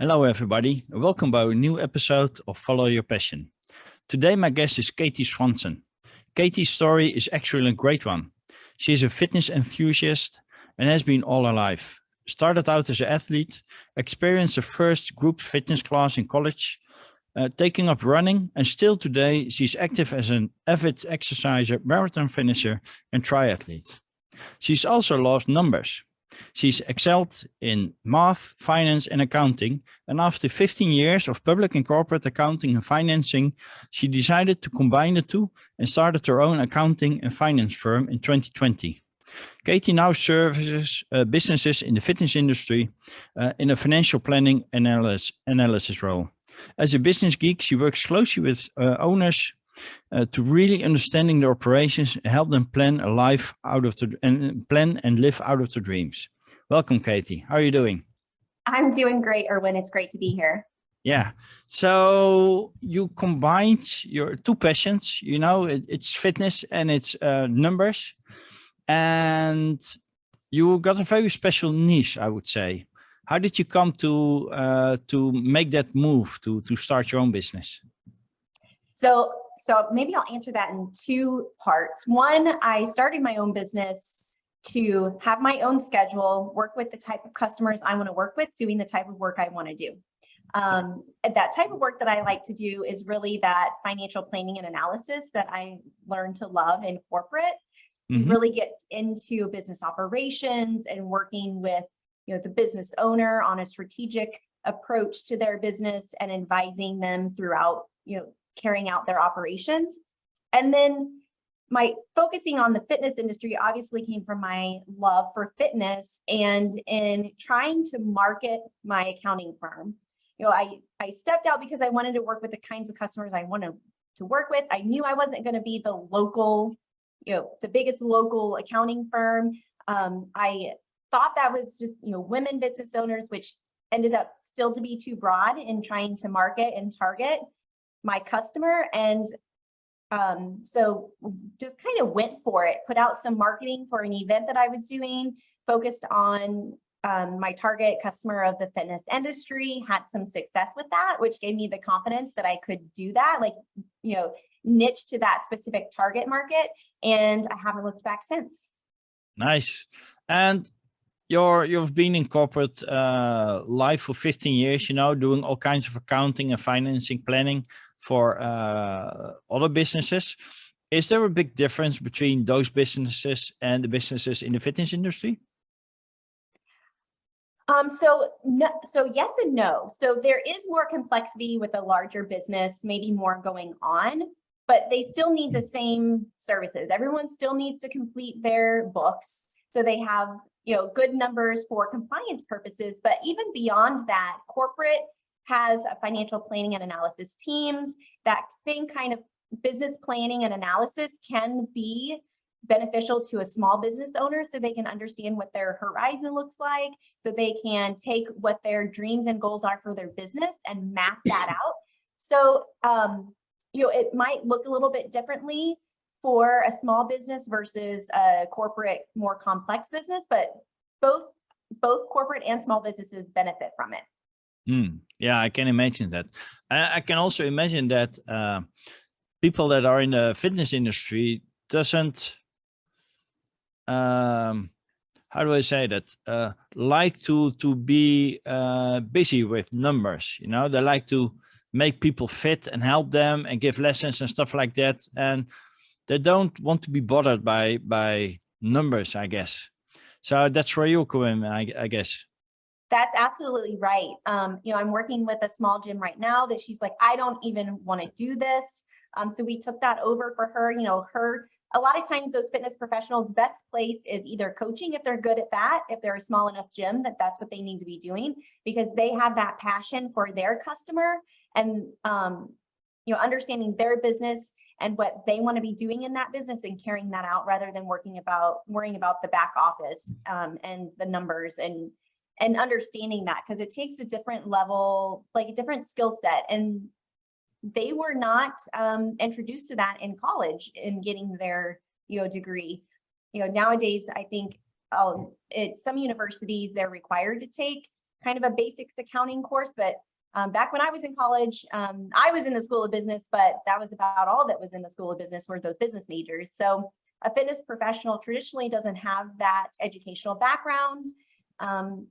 Hello, everybody. Welcome to a new episode of Follow Your Passion. Today, my guest is Katie Swanson. Katie's story is actually a great one. She is a fitness enthusiast and has been all her life. Started out as an athlete, experienced her first group fitness class in college, taking up running, and still today she's active as an avid exerciser, marathon finisher, and triathlete. She's also loves numbers. She's excelled in math, finance, and accounting, and after 15 years of public and corporate accounting and financing, she decided to combine the two and started her own accounting and finance firm in 2020. Katie now services businesses in the fitness industry in a financial planning analysis role. As a business geek, she works closely with owners to really understanding their operations and help them plan a life out of plan and live out of their dreams. Welcome, Katie. How are you doing? I'm doing great, Erwin. It's great to be here. Yeah. So you combined your two passions, it's fitness and it's numbers, and you got a very special niche, I would say. How did you come to make that move to start your own business? So maybe I'll answer that in two parts. One, I started my own business to have my own schedule, work with the type of customers I want to work with, doing the type of work I want to do. That type of work that I like to do is really that financial planning and analysis that I learned to love in corporate. You really get into business operations and working with the business owner on a strategic approach to their business and advising them throughout carrying out their operations. And then my focusing on the fitness industry obviously came from my love for fitness, and in trying to market my accounting firm. I stepped out because I wanted to work with the kinds of customers I wanted to work with. I knew I wasn't going to be the local, the biggest local accounting firm. I thought that was just, women business owners, which ended up still to be too broad in trying to market and target my customer. And so just kind of went for it, put out some marketing for an event that I was doing, focused on my target customer of the fitness industry, had some success with that, which gave me the confidence that I could do that, niche to that specific target market. And I haven't looked back since. Nice. And you've been in corporate life for 15 years, doing all kinds of accounting and financing planning for other businesses. Is there a big difference between those businesses and the businesses in the fitness industry? So yes and no. So there is more complexity with a larger business, maybe more going on, but they still need the same services. Everyone still needs to complete their books. So they have, good numbers for compliance purposes, but even beyond that, corporate has a financial planning and analysis teams. That same kind of business planning and analysis can be beneficial to a small business owner, so they can understand what their horizon looks like, so they can take what their dreams and goals are for their business and map that out. So, it might look a little bit differently for a small business versus a corporate, more complex business, but both corporate and small businesses benefit from it. Yeah, I can imagine that. I can also imagine that people that are in the fitness industry doesn't, how do I say that, like to be busy with numbers. They like to make people fit and help them and give lessons and stuff like that. And they don't want to be bothered by numbers, I guess. So that's where you come in, I guess. That's absolutely right. I'm working with a small gym right now that she's like, I don't even want to do this. So we took that over for her. A lot of times those fitness professionals' best place is either coaching if they're good at that, if they're a small enough gym that's what they need to be doing, because they have that passion for their customer and understanding their business and what they want to be doing in that business and carrying that out, rather than worrying about the back office and the numbers and understanding that, because it takes a different level, like a different skill set. And they were not introduced to that in college in getting their degree. Nowadays, I think at some universities they're required to take kind of a basics accounting course, but back when I was in college, I was in the School of Business, but that was about all that was in the School of Business were those business majors. So a fitness professional traditionally doesn't have that educational background.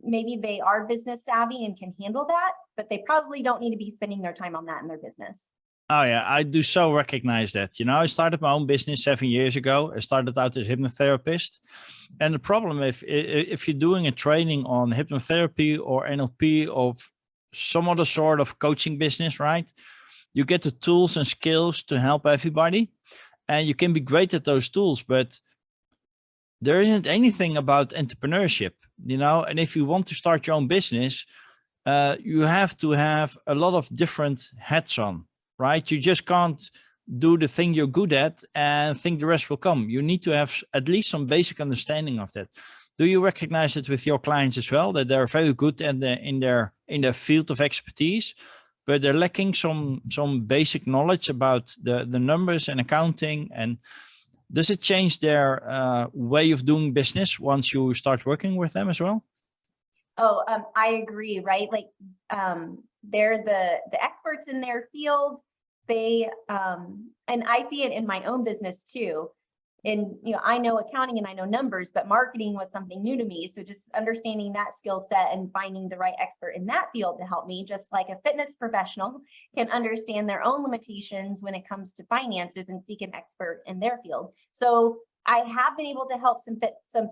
Maybe they are business savvy and can handle that, but they probably don't need to be spending their time on that in their business. Oh yeah, I do so recognize that. I started my own business 7 years ago. I started out as a hypnotherapist. And the problem if you're doing a training on hypnotherapy or NLP or some other sort of coaching business, right? You get the tools and skills to help everybody. And you can be great at those tools, but there isn't anything about entrepreneurship, and if you want to start your own business, you have to have a lot of different hats on, right? You just can't do the thing you're good at and think the rest will come. You need to have at least some basic understanding of that. Do you recognize it with your clients as well, that they're very good in their field of expertise, but they're lacking some basic knowledge about the numbers and accounting? And does it change their way of doing business once you start working with them as well? Oh, I agree, right? Like they're the experts in their field. They and I see it in my own business too. And I know accounting and I know numbers, but marketing was something new to me. So just understanding that skill set and finding the right expert in that field to help me, just like a fitness professional can understand their own limitations when it comes to finances and seek an expert in their field. So I have been able to help some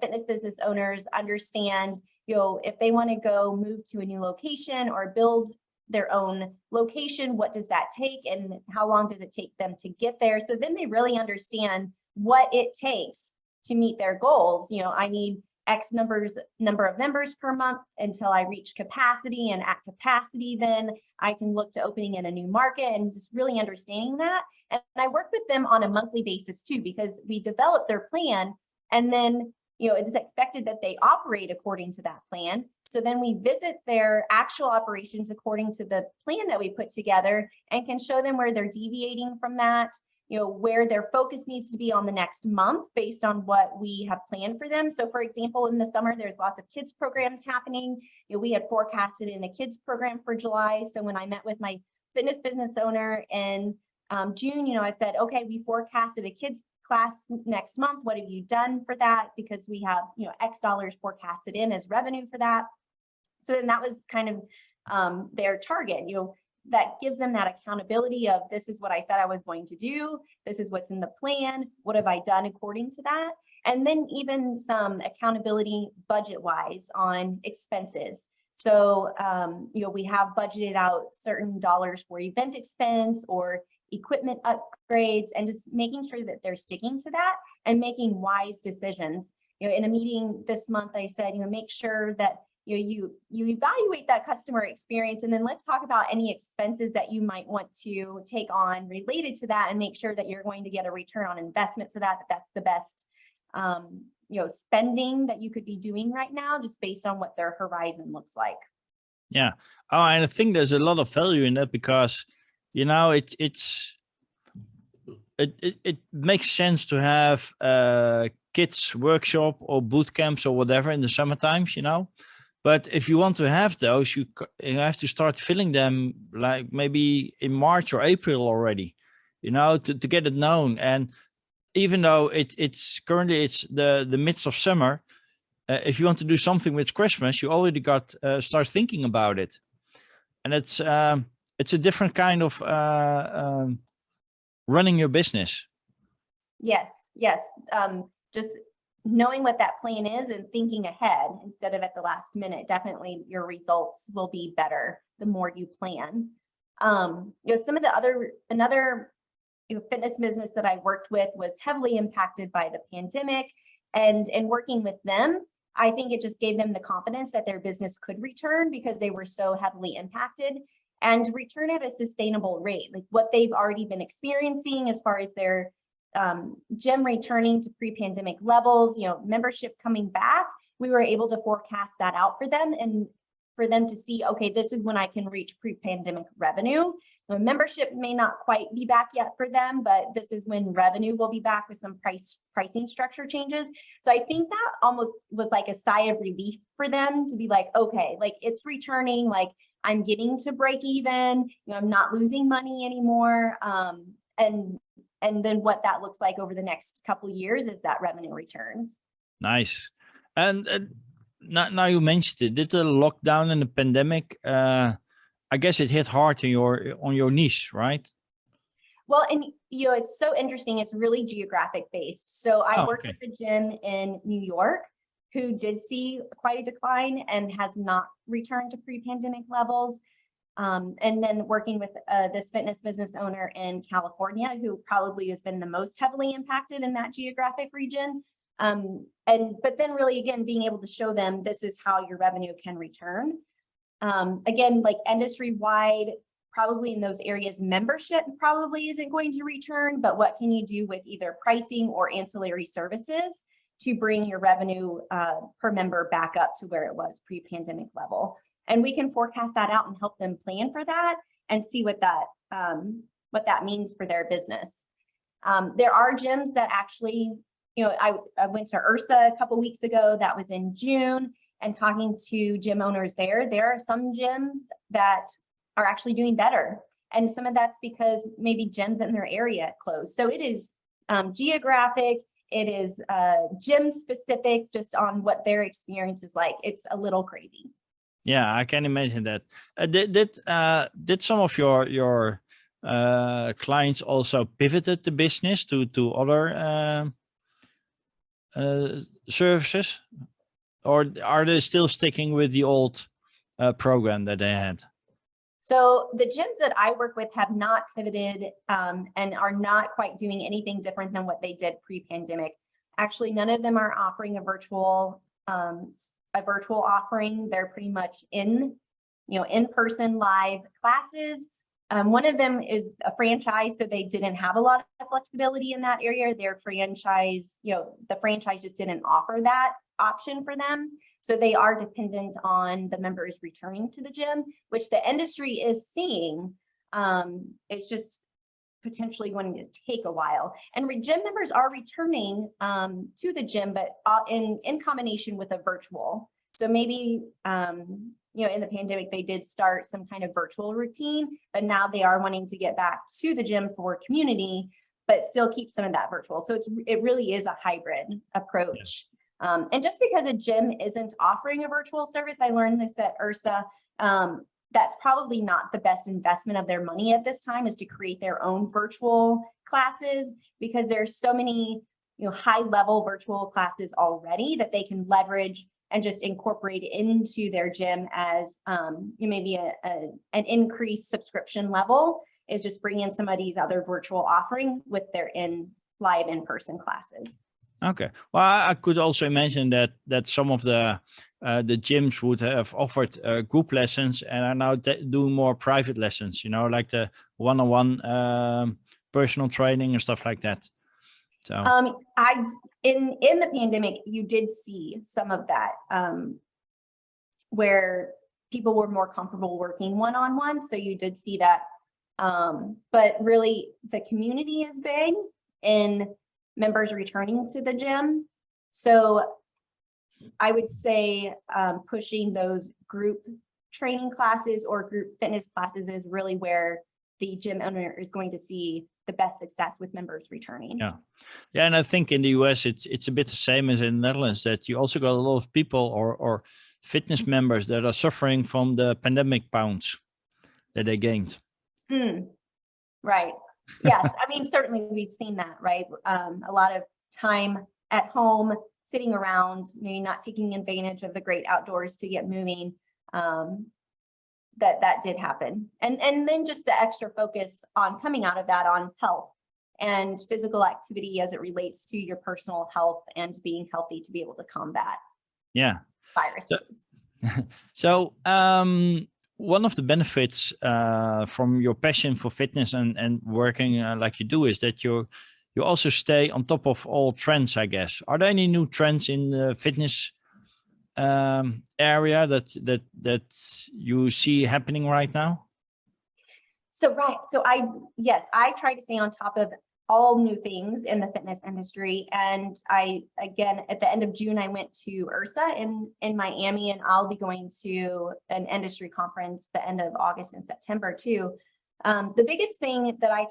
fitness business owners understand, if they want to go move to a new location or build their own location, what does that take and how long does it take them to get there? So then they really understand what it takes to meet their goals. I need X number of members per month until I reach capacity, and at capacity, then I can look to opening in a new market, and just really understanding that. And I work with them on a monthly basis too, because we develop their plan, and then it's expected that they operate according to that plan. So then we visit their actual operations according to the plan that we put together, and can show them where they're deviating from that, where their focus needs to be on the next month based on what we have planned for them. So for example, in the summer, there's lots of kids programs happening. We had forecasted in a kids program for July. So when I met with my fitness business owner in June, I said, okay, we forecasted a kids class next month. What have you done for that? Because we have, X dollars forecasted in as revenue for that. So then that was kind of their target, that gives them that accountability of, this is what I said I was going to do. This is what's in the plan. What have I done according to that? And then even some accountability budget wise on expenses. So, we have budgeted out certain dollars for event expense or equipment upgrades, and just making sure that they're sticking to that and making wise decisions. In a meeting this month, I said, make sure that you evaluate that customer experience, and then let's talk about any expenses that you might want to take on related to that, and make sure that you're going to get a return on investment for that. That's the best spending that you could be doing right now, just based on what their horizon looks like. Yeah. Oh, and I think there's a lot of value in that, because it makes sense to have kids workshop or boot camps or whatever in the summer times, But if you want to have those, you have to start filling them like maybe in March or April already, to get it known. And even though it's currently the midst of summer, if you want to do something with Christmas, you already got start thinking about it. And it's a different kind of running your business. Yes. Just knowing what that plan is and thinking ahead instead of at the last minute, definitely your results will be better the more you plan. Some of the another fitness business that I worked with was heavily impacted by the pandemic, and working with them, I think it just gave them the confidence that their business could return, because they were so heavily impacted, and return at a sustainable rate, like what they've already been experiencing as far as their gym returning to pre-pandemic levels, membership coming back. We were able to forecast that out for them, and for them to see, okay, this is when I can reach pre-pandemic revenue. The membership may not quite be back yet for them, but this is when revenue will be back with some pricing structure changes. So I think that almost was like a sigh of relief for them to be like, okay, like it's returning, like I'm getting to break even, I'm not losing money anymore. And then what that looks like over the next couple of years is that revenue returns. Nice. And now you mentioned it, did the lockdown and the pandemic, I guess it hit hard on your niche, right? Well, and it's so interesting. It's really geographic based. So I worked at the gym in New York who did see quite a decline and has not returned to pre-pandemic levels. And then working with this fitness business owner in California, who probably has been the most heavily impacted in that geographic region. But then really, again, being able to show them this is how your revenue can return. Again, like industry-wide, probably in those areas, membership probably isn't going to return, but what can you do with either pricing or ancillary services to bring your revenue per member back up to where it was pre-pandemic level? And we can forecast that out and help them plan for that and see what that means for their business. There are gyms that actually, I went to Ursa a couple weeks ago, that was in June, and talking to gym owners there are some gyms that are actually doing better. And some of that's because maybe gyms in their area closed. So it is geographic, it is gym specific, just on what their experience is like. It's a little crazy. Yeah, I can imagine that. Did some of your clients also pivoted the business to other services, or are they still sticking with the old program that they had? So the gyms that I work with have not pivoted and are not quite doing anything different than what they did pre-pandemic. Actually, none of them are offering a virtual offering. They're pretty much in-person live classes. One of them is a franchise, so they didn't have a lot of flexibility in that area. Their franchise, the franchise just didn't offer that option for them. So they are dependent on the members returning to the gym, which the industry is seeing. It's just potentially going to take a while. And gym members are returning to the gym, but in combination with a virtual. So maybe, in the pandemic, they did start some kind of virtual routine, but now they are wanting to get back to the gym for community, but still keep some of that virtual. So it really is a hybrid approach. And just because a gym isn't offering a virtual service, I learned this at Ursa, that's probably not the best investment of their money at this time, is to create their own virtual classes, because there's so many high level virtual classes already that they can leverage and just incorporate into their gym as maybe an increased subscription level, is just bring in somebody's other virtual offering with their live in-person classes. Okay. Well, I could also imagine that some of the gyms would have offered group lessons and are now doing more private lessons, like the one-on-one personal training and stuff like that. So in the pandemic, you did see some of that where people were more comfortable working one-on-one. So you did see that. But really, the community is big in members returning to the gym. So I would say pushing those group training classes or group fitness classes is really where the gym owner is going to see the best success with members returning. Yeah. And I think in the US, it's a bit the same as in the Netherlands, that you also got a lot of people or fitness members that are suffering from the pandemic pounds that they gained. Right. Yes. I mean, certainly we've seen that, right? A lot of time at home, sitting around, maybe not taking advantage of the great outdoors to get moving. That did happen. And then just the extra focus on coming out of that on health and physical activity as it relates to your personal health and being healthy to be able to combat viruses. So one of the benefits from your passion for fitness and working like you do is that you also stay on top of all trends, I guess. Are there any new trends in the fitness area that you see happening right now? So, right. So yes, I try to stay on top of all new things in the fitness industry. And again, at the end of June, I went to IRSA in Miami, and I'll be going to an industry conference the end of August and September too. The biggest thing that I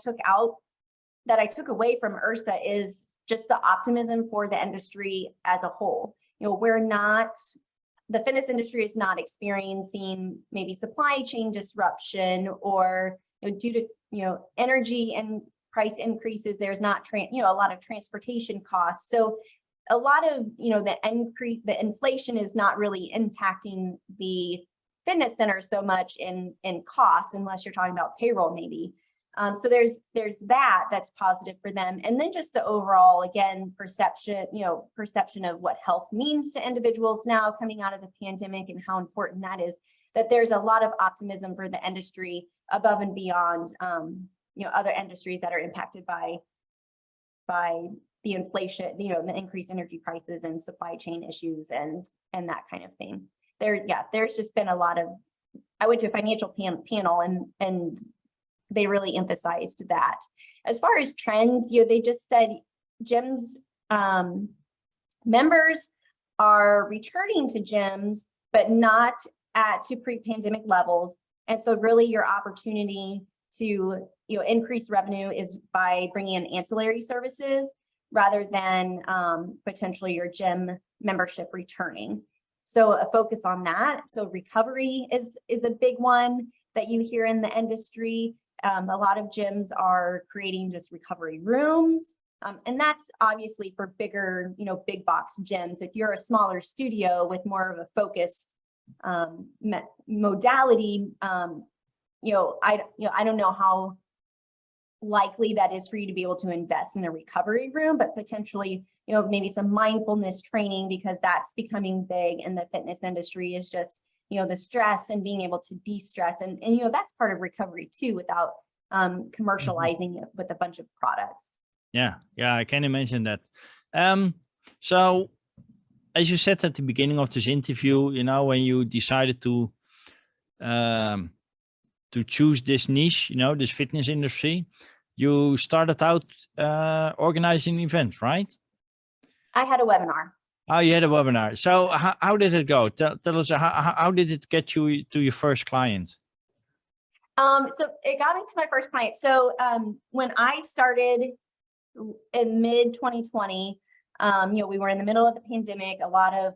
took away from IRSA is just the optimism for the industry as a whole. The fitness industry is not experiencing maybe supply chain disruption, or due to energy and price increases, there's not a lot of transportation costs. So a lot of the inflation is not really impacting the fitness center so much in costs, unless you're talking about payroll maybe. So there's that's positive for them. And then just the overall, again, perception of what health means to individuals now coming out of the pandemic, and how important that is, that there's a lot of optimism for the industry above and beyond other industries that are impacted by the inflation, the increased energy prices and supply chain issues and that kind of thing. There's just been a lot of, I went to a financial panel and they really emphasized that. As far as trends, they just said gyms, members are returning to gyms, but not to pre-pandemic levels. And so really your opportunity to increase revenue is by bringing in ancillary services rather than potentially your gym membership returning. So a focus on that. So recovery is a big one that you hear in the industry. A lot of gyms are creating just recovery rooms. And that's obviously for bigger, big box gyms. If you're a smaller studio with more of a focused modality, I don't know how likely that is for you to be able to invest in a recovery room, but potentially, maybe some mindfulness training, because that's becoming big in the fitness industry, is just, the stress and being able to de-stress. And that's part of recovery too, without commercializing it with a bunch of products. Yeah, I can imagine that. So as you said at the beginning of this interview, when you decided to choose this niche, this fitness industry, you started out organizing events, right? I had a webinar. Oh, you had a webinar. So how did it go? Tell us, how did it get you to your first client? So it got me to my first client. So when I started in mid 2020, we were in the middle of the pandemic, a lot of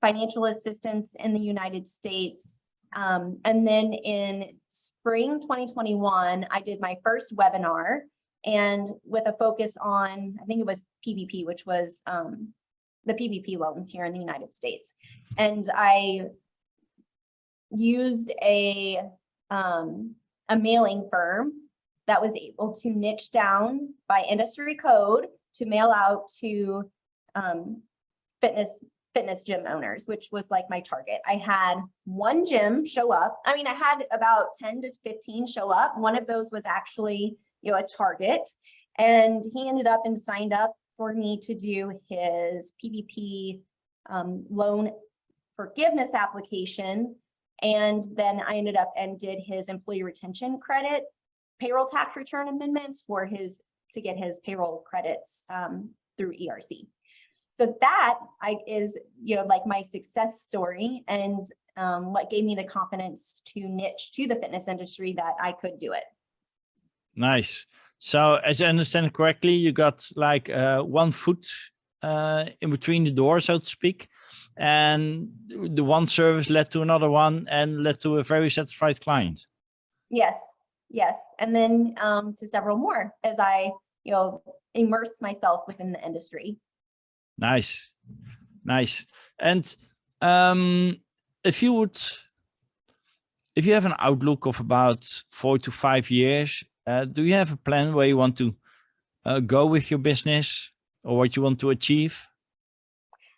financial assistance in the United States. And then in spring 2021, I did my first webinar, and with a focus on, I think it was PPP, which was the PPP loans here in the United States. And I used a mailing firm that was able to niche down by industry code to mail out to fitness gym owners, which was like my target. I had one gym show up. I mean, I had about 10 to 15 show up. One of those was actually, a target, and he ended up and signed up for me to do his PPP loan forgiveness application. And then I ended up and did his employee retention credit payroll tax return amendments to get his payroll credits through ERC. So that is, like my success story, and what gave me the confidence to niche to the fitness industry that I could do it. Nice. So as I understand correctly, you got like 1 foot in between the door, so to speak, and the one service led to another one and led to a very satisfied client. Yes. And then to several more as I, immerse myself within the industry. Nice. And if you have an outlook of about 4 to 5 years, do you have a plan where you want to go with your business, or what you want to achieve?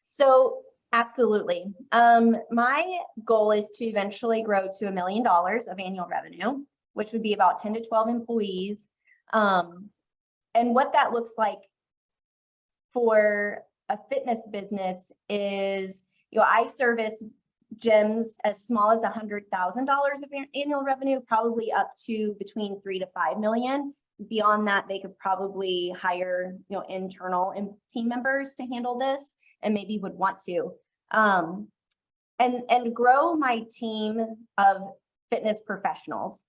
So absolutely. My goal is to eventually grow to $1 million of annual revenue, which would be about 10 to 12 employees. And what that looks like for a fitness business is, I service gyms as small as $100,000 of annual revenue, probably up to between 3 to 5 million. Beyond that, they could probably hire, internal team members to handle this, and maybe would want to, and grow my team of fitness professionals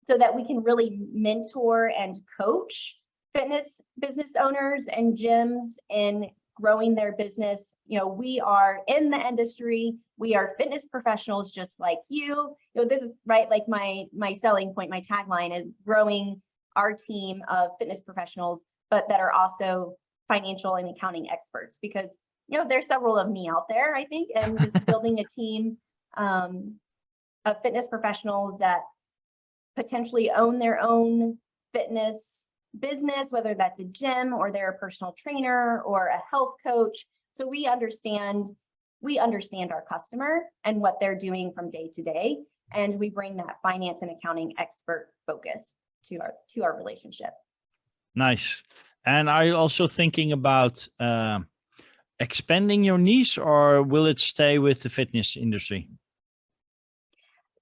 so that we can really mentor and coach fitness business owners and gyms in growing their business. We are in the industry. We are fitness professionals just like you. This is right, like my selling point, my tagline is growing our team of fitness professionals, but that are also financial and accounting experts, because there's several of me out there, I think, and just building a team of fitness professionals that potentially own their own fitness business, whether that's a gym or they're a personal trainer or a health coach. So we understand our customer and what they're doing from day to day, and we bring that finance and accounting expert focus to our relationship. Nice. And are you also thinking about expanding your niche, or will it stay with the fitness industry?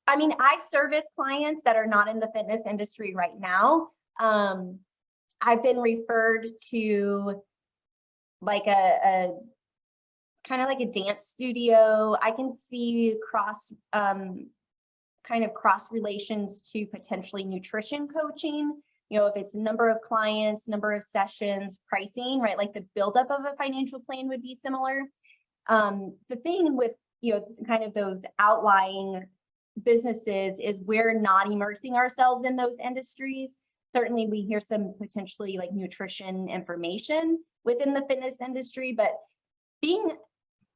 I mean, I service clients that are not in the fitness industry right now. I've been referred to like a kind of like a dance studio. I can see cross relations to potentially nutrition coaching. If it's number of clients, number of sessions, pricing, right? Like the buildup of a financial plan would be similar. The thing with, kind of those outlying businesses is we're not immersing ourselves in those industries. Certainly we hear some potentially like nutrition information within the fitness industry, but being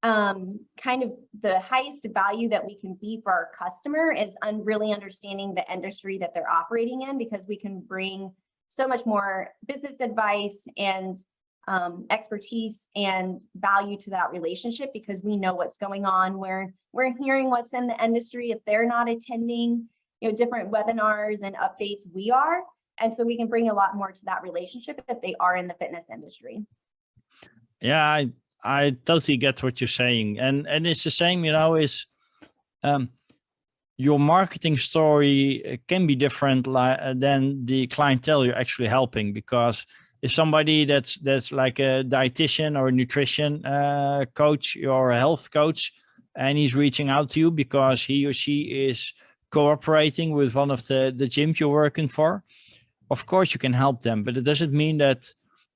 kind of the highest value that we can be for our customer is really understanding the industry that they're operating in, because we can bring so much more business advice and expertise and value to that relationship, because we know what's going on. We're hearing what's in the industry. If they're not attending, different webinars and updates, we are. And so we can bring a lot more to that relationship if they are in the fitness industry. Yeah, I totally get what you're saying. And it's the same, is your marketing story can be different than the clientele you're actually helping, because if somebody that's like a dietitian or a nutrition coach or a health coach, and he's reaching out to you because he or she is cooperating with one of the gyms you're working for, of course you can help them, but it doesn't mean that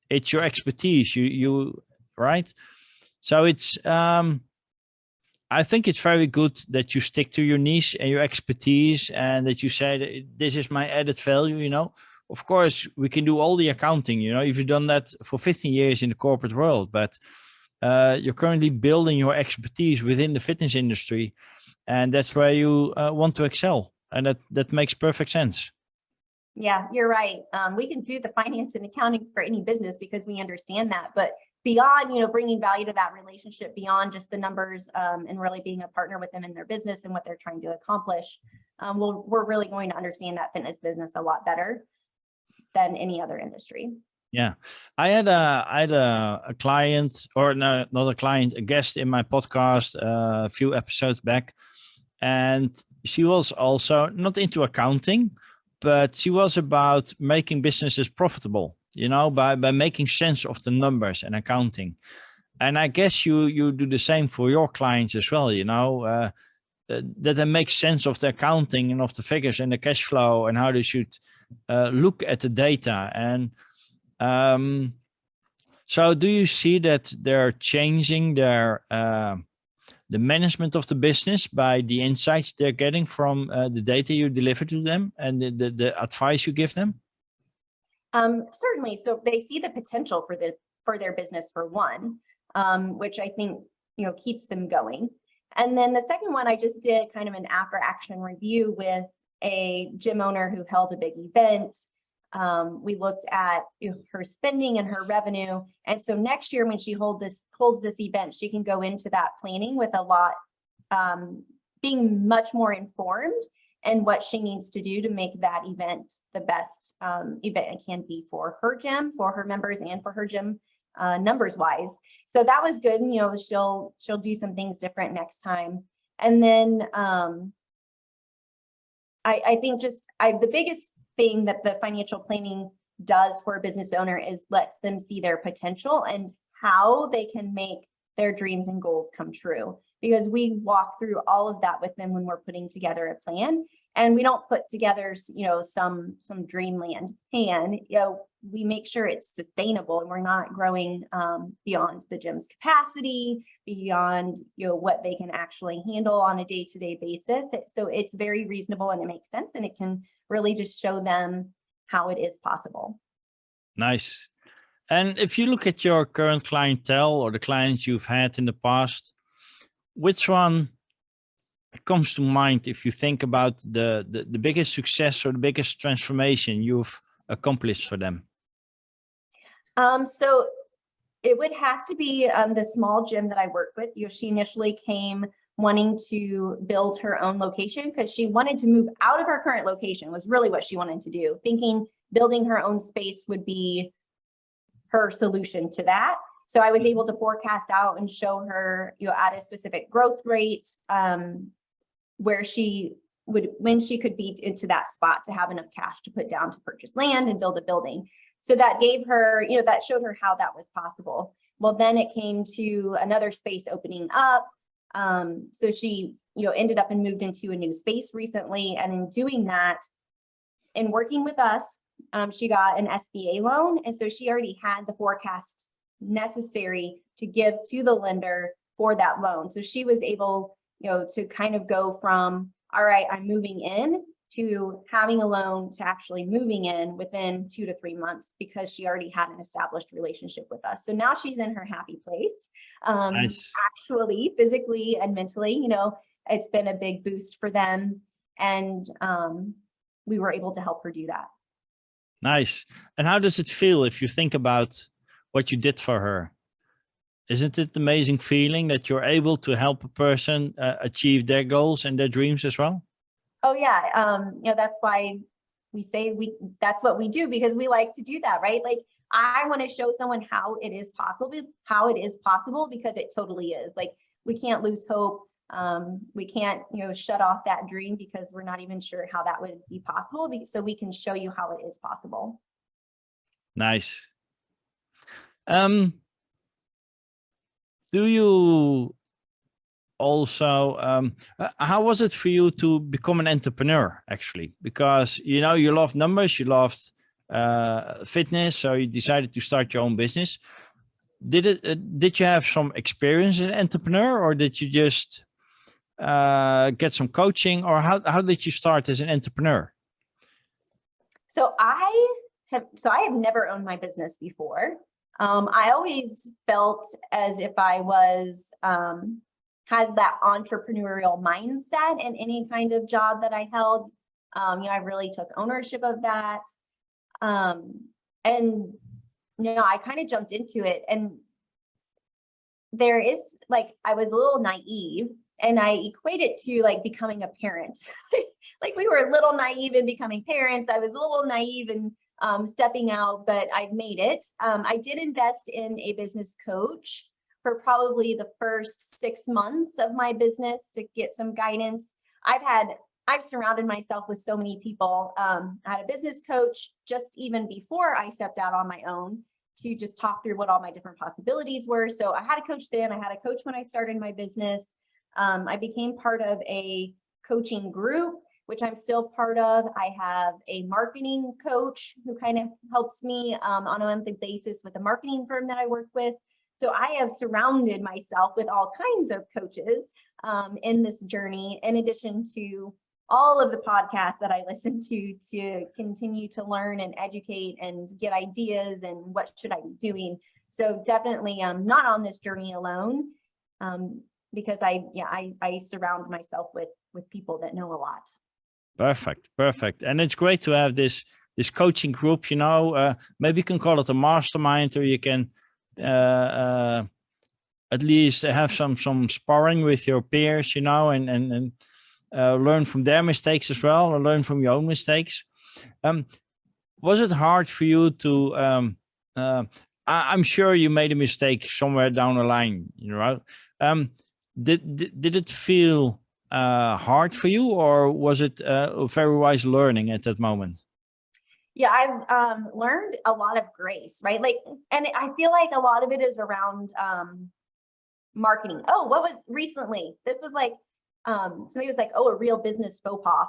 it's your expertise. You right? So it's I think it's very good that you stick to your niche and your expertise, and that you say that this is my added value. Of course we can do all the accounting, if you've done that for 15 years in the corporate world, but you're currently building your expertise within the fitness industry, and that's where you want to excel, and that makes perfect sense. Yeah, you're right. We can do the finance and accounting for any business because we understand that, but beyond, bringing value to that relationship, beyond just the numbers, and really being a partner with them in their business and what they're trying to accomplish, we're really going to understand that fitness business a lot better than any other industry. Yeah, I had a client, or no, not a client, a guest in my podcast a few episodes back, and she was also not into accounting, but she was about making businesses profitable, by making sense of the numbers and accounting. And I guess you do the same for your clients as well, that they make sense of the accounting and of the figures and the cash flow and how they should look at the data. And so do you see that they're changing the management of the business by the insights they're getting from the data you deliver to them and the advice you give them? Certainly. So they see the potential for their business, for one, which I think, keeps them going. And then the second one, I just did kind of an after action review with a gym owner who held a big event. We looked at her spending and her revenue. And so next year when she holds this event, she can go into that planning with a lot, being much more informed and what she needs to do to make that event the best event it can be for her gym, for her members, and for her gym numbers wise. So that was good. And, she'll do some things different next time. And then I think the biggest thing that the financial planning does for a business owner is lets them see their potential and how they can make their dreams and goals come true. Because we walk through all of that with them when we're putting together a plan, and we don't put together, some dreamland plan. We make sure it's sustainable and we're not growing beyond the gym's capacity, beyond what they can actually handle on a day-to-day basis. So it's very reasonable and it makes sense, and it can really just show them how it is possible. Nice. And if you look at your current clientele or the clients you've had in the past, which one comes to mind if you think about the biggest success or the biggest transformation you've accomplished for them? So it would have to be the small gym that I work with. She initially came wanting to build her own location because she wanted to move out of her current location, was really what she wanted to do, thinking building her own space would be her solution to that. So I was able to forecast out and show her, at a specific growth rate, where she would, when she could be into that spot to have enough cash to put down to purchase land and build a building. So that gave her, that showed her how that was possible. Well, then it came to another space opening up. So she, ended up and moved into a new space recently. And in doing that, in working with us, she got an SBA loan. And so she already had the forecast necessary to give to the lender for that loan. So she was able, to kind of go from, all right, I'm moving in, to having a loan to actually moving in within 2 to 3 months, because she already had an established relationship with us. So now she's in her happy place. Nice. Actually, physically and mentally, it's been a big boost for them. And we were able to help her do that. Nice. And how does it feel if you think about what you did for her? Isn't it an amazing feeling that you're able to help a person achieve their goals and their dreams as well? Oh yeah. That's why we say that's what we do, because we like to do that, right? Like, I want to show someone how it is possible, because it totally is. Like, we can't lose hope. We can't, shut off that dream because we're not even sure how that would be possible. So we can show you how it is possible. Nice. Do you also, how was it for you to become an entrepreneur, actually? Because, you love numbers, you loved fitness, so you decided to start your own business. Did you have some experience as an entrepreneur, or did you just get some coaching, or how did you start as an entrepreneur? So I have never owned my business before. I always felt as if I was, had that entrepreneurial mindset in any kind of job that I held. I really took ownership of that. And, I kind of jumped into it, and there is, like, I was a little naive, and I equate it to like becoming a parent. Like, we were a little naive in becoming parents. I was a little naive in stepping out, but I've made it. I did invest in a business coach for probably the first 6 months of my business to get some guidance. I've surrounded myself with so many people. I had a business coach just even before I stepped out on my own to just talk through what all my different possibilities were. So I had a coach then, I had a coach when I started my business. I became part of a coaching group, which I'm still part of. I have a marketing coach who kind of helps me on a monthly basis with a marketing firm that I work with. So I have surrounded myself with all kinds of coaches in this journey, in addition to all of the podcasts that I listen to continue to learn and educate and get ideas and what should I be doing. So definitely I'm not on this journey alone, because I surround myself with people that know a lot. Perfect. And it's great to have this coaching group, maybe you can call it a mastermind, or you can at least have some sparring with your peers, and learn from their mistakes as well, or learn from your own mistakes. Was it hard for you to I'm sure you made a mistake somewhere down the line, you know. Did it feel hard for you, or was it a very wise learning at that moment? Yeah, I've learned a lot of grace, right? Like, and I feel like a lot of it is around marketing. Oh, what was recently? This was like, somebody was like, oh, a real business faux pas.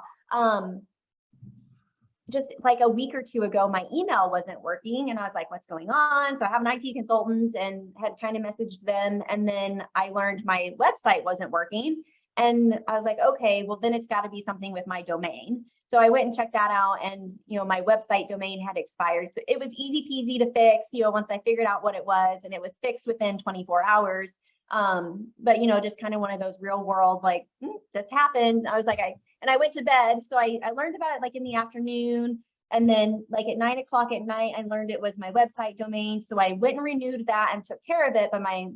Just like a week or two ago, my email wasn't working and I was like, what's going on? So I have an IT consultant and had kind of messaged them. And then I learned my website wasn't working. And I was like, okay, well, then it's got to be something with my domain. So I went and checked that out, and my website domain had expired. So it was easy peasy to fix, once I figured out what it was, and it was fixed within 24 hours. But just kind of one of those real world, like, this happened. I was like, I went to bed. So I learned about it like in the afternoon. And then like at 9 o'clock at night, I learned it was my website domain. So I went and renewed that and took care of it. But my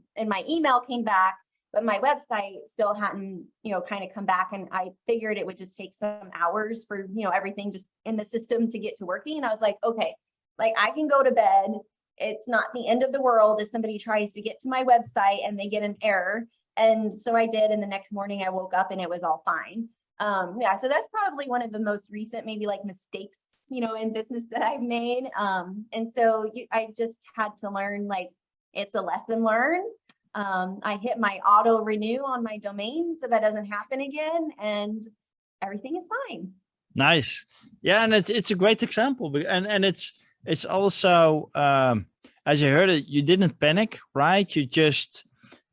email came back, but my website still hadn't, kind of come back. And I figured it would just take some hours for, everything just in the system to get to working. And I was like, okay, like I can go to bed. It's not the end of the world if somebody tries to get to my website and they get an error. And so I did. And the next morning I woke up and it was all fine. Yeah, so that's probably one of the most recent, maybe like mistakes, in business that I've made. And so I just had to learn, like, it's a lesson learned. I hit my auto renew on my domain so that doesn't happen again, and everything is fine. Nice. Yeah, and it's a great example, and it's also as you heard it, you didn't panic, right? You just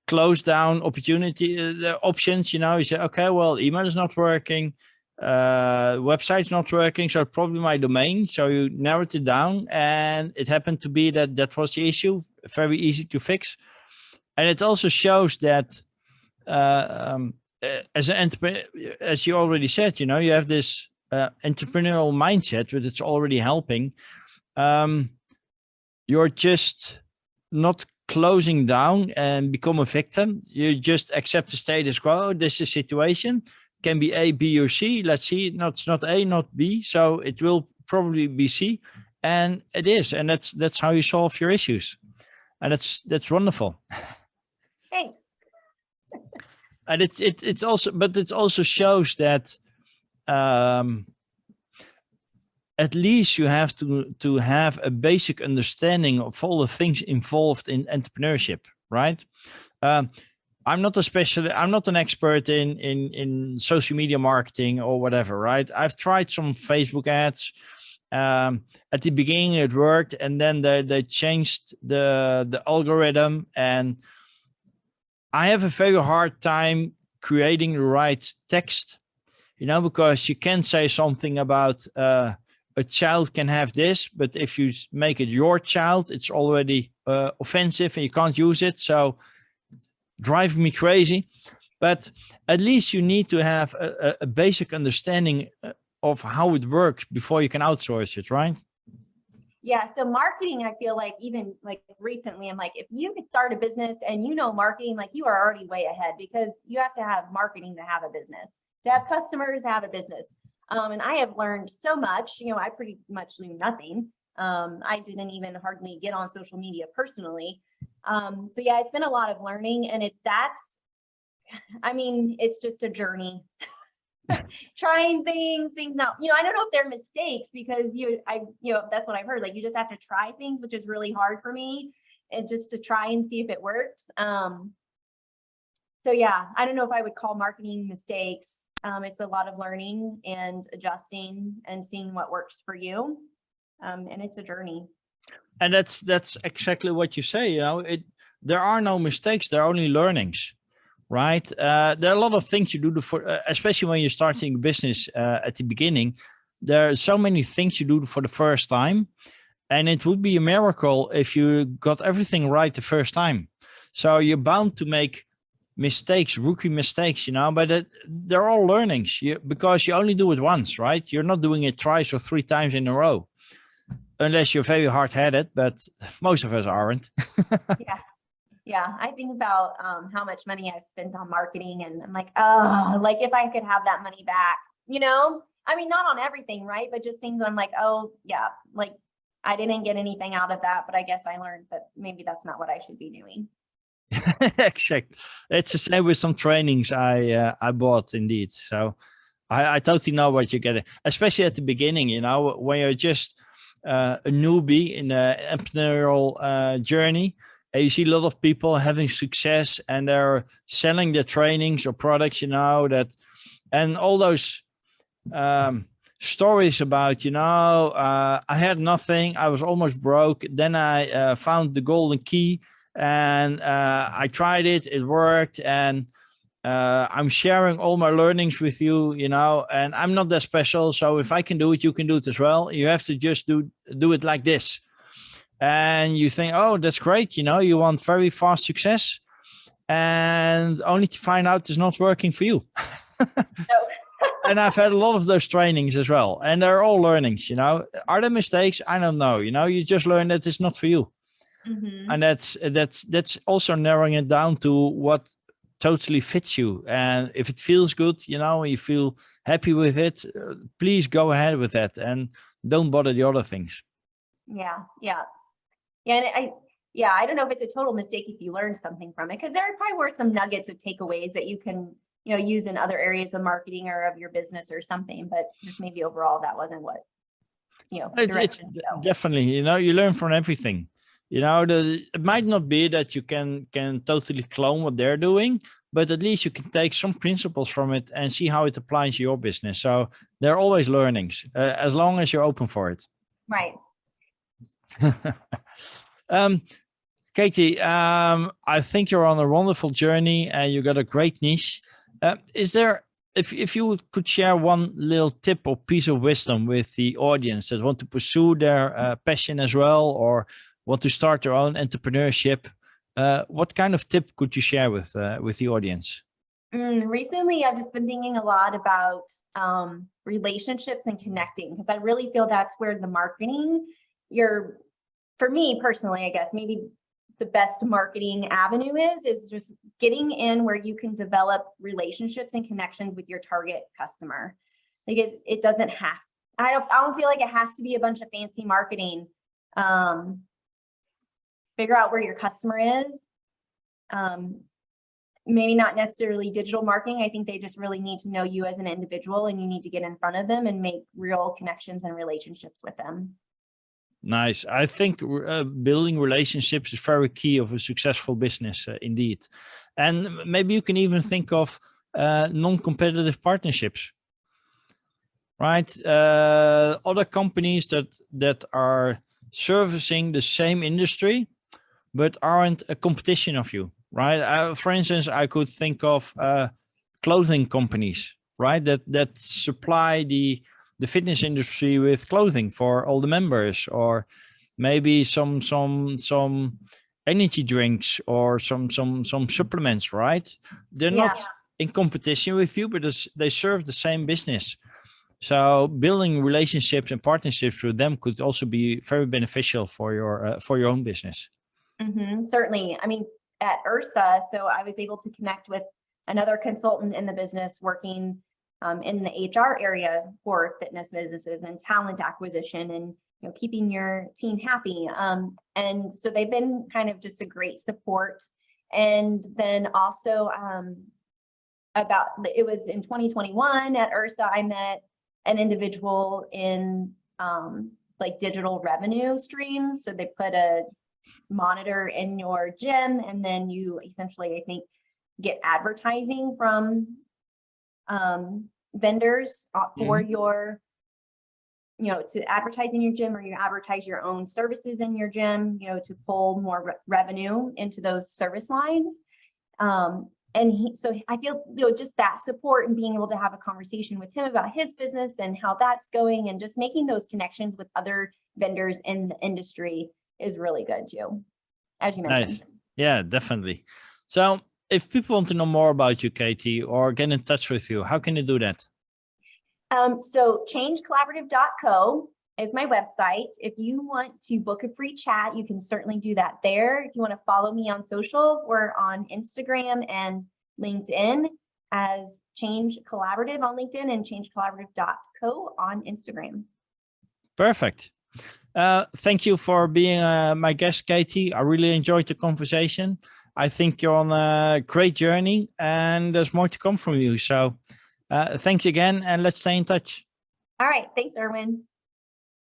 close down the options. You say, okay, well, email is not working, website's not working, so probably my domain. So you narrowed it down, and it happened to be that was the issue. Very easy to fix. And it also shows that as an entrepreneur, as you already said, you have this entrepreneurial mindset, but it's already helping. You're just not closing down and become a victim. You just accept the status quo. This is a situation, can be A, B, or C. Let's see. No, it's not A, not B. So it will probably be C. And it is. And that's how you solve your issues. And that's wonderful. Thanks. And it's also, but it also shows that at least you have to have a basic understanding of all the things involved in entrepreneurship, right? I'm not an expert in social media marketing or whatever, right? I've tried some Facebook ads. At the beginning it worked, and then they changed the algorithm, and I have a very hard time creating the right text, because you can say something about a child can have this, but if you make it your child, it's already offensive and you can't use it. So driving me crazy. But at least you need to have a basic understanding of how it works before you can outsource it, right? Yeah. So marketing, I feel like even like recently, I'm like, if you could start a business and marketing, like you are already way ahead, because you have to have marketing to have a business, to have customers, to have a business. And I have learned so much. I pretty much knew nothing. I didn't even hardly get on social media personally. So yeah, it's been a lot of learning, and it's just a journey. Trying things now, I don't know if they're mistakes, because that's what I've heard. Like, you just have to try things, which is really hard for me, and just to try and see if it works. So yeah, I don't know if I would call marketing mistakes. It's a lot of learning and adjusting and seeing what works for you. And it's a journey. And that's exactly what you say. There are no mistakes, there are only learnings, right? There are a lot of things you do especially when you're starting a business at the beginning. There are so many things you do for the first time, and it would be a miracle if you got everything right the first time. So you're bound to make mistakes, rookie mistakes, but they're all learnings, because you only do it once, right? You're not doing it twice or 3 times in a row, unless you're very hard-headed, but most of us aren't. Yeah. I think about how much money I've spent on marketing, and I'm like, oh, like if I could have that money back, not on everything, right? But just things I'm like, oh yeah, like I didn't get anything out of that, but I guess I learned that maybe that's not what I should be doing. Exactly. It's the same with some trainings I bought indeed. So I totally know what you're getting, especially at the beginning, you know, when you're just a newbie in the entrepreneurial journey. And you see a lot of people having success and they're selling their trainings or products, you know, that, and all those stories about, you know, I had nothing, I was almost broke. Then I found the golden key and I tried it, it worked. And I'm sharing all my learnings with you, you know, and I'm not that special. So if I can do it, you can do it as well. You have to just do it like this. And you think, oh, that's great. You know, you want very fast success and only to find out it's not working for you. And I've had a lot of those trainings as well. And they're all learnings, you know, are there mistakes? I don't know. You know, you just learn that it's not for you. Mm-hmm. And that's also narrowing it down to what totally fits you. And if it feels good, you know, you feel happy with it, please go ahead with that and don't bother the other things. Yeah. And I don't know if it's a total mistake if you learned something from it, because there probably were some nuggets of takeaways that you can, you know, use in other areas of marketing or of your business or something, but just maybe overall that wasn't what, you know, It's definitely, you know, you learn from everything. You know, it might not be that you can totally clone what they're doing, but at least you can take some principles from it and see how it applies to your business. So there are always learnings, as long as you're open for it. Right. Katie, I think you're on a wonderful journey and you got a great niche. Is there, if you could share one little tip or piece of wisdom with the audience that want to pursue their passion as well, or want to start their own entrepreneurship, what kind of tip could you share with the audience? Recently, I've just been thinking a lot about relationships and connecting, because I really feel that's where the marketing, for me personally, I guess maybe the best marketing avenue is just getting in where you can develop relationships and connections with your target customer. Like it doesn't have, I don't feel like it has to be a bunch of fancy marketing. Figure out where your customer is. Maybe not necessarily digital marketing. I think they just really need to know you as an individual, and you need to get in front of them and make real connections and relationships with them. Nice. I think building relationships is very key of a successful business, indeed. And maybe you can even think of non-competitive partnerships, right? Other companies that are servicing the same industry, but aren't a competition of you, right? For instance, I could think of clothing companies, right? That supply the fitness industry with clothing for all the members, or maybe some energy drinks or some supplements, right? They're not in competition with you, but they serve the same business. So building relationships and partnerships with them could also be very beneficial for your own business. Certainly. I mean, at Ursa, so I was able to connect with another consultant in the business working in the HR area for fitness businesses and talent acquisition and, you know, keeping your team happy. And so they've been kind of just a great support. And then also it was in 2021 at Ursa, I met an individual in like digital revenue streams. So they put a monitor in your gym, and then you essentially, I think, get advertising from vendors for your, you know, to advertise in your gym, or you advertise your own services in your gym, you know, to pull more revenue into those service lines. So I feel, you know, just that support and being able to have a conversation with him about his business and how that's going, and just making those connections with other vendors in the industry is really good too, as you mentioned. Nice. Yeah, definitely. So if people want to know more about you, Katie, or get in touch with you, how can they do that? So changecollaborative.co is my website. If you want to book a free chat, you can certainly do that there. If you want to follow me on social, we're on Instagram and LinkedIn as Change Collaborative on LinkedIn and changecollaborative.co on Instagram. Perfect. Thank you for being my guest, Katie. I really enjoyed the conversation. I think you're on a great journey and there's more to come from you. So thanks again and let's stay in touch. All right. Thanks, Erwin.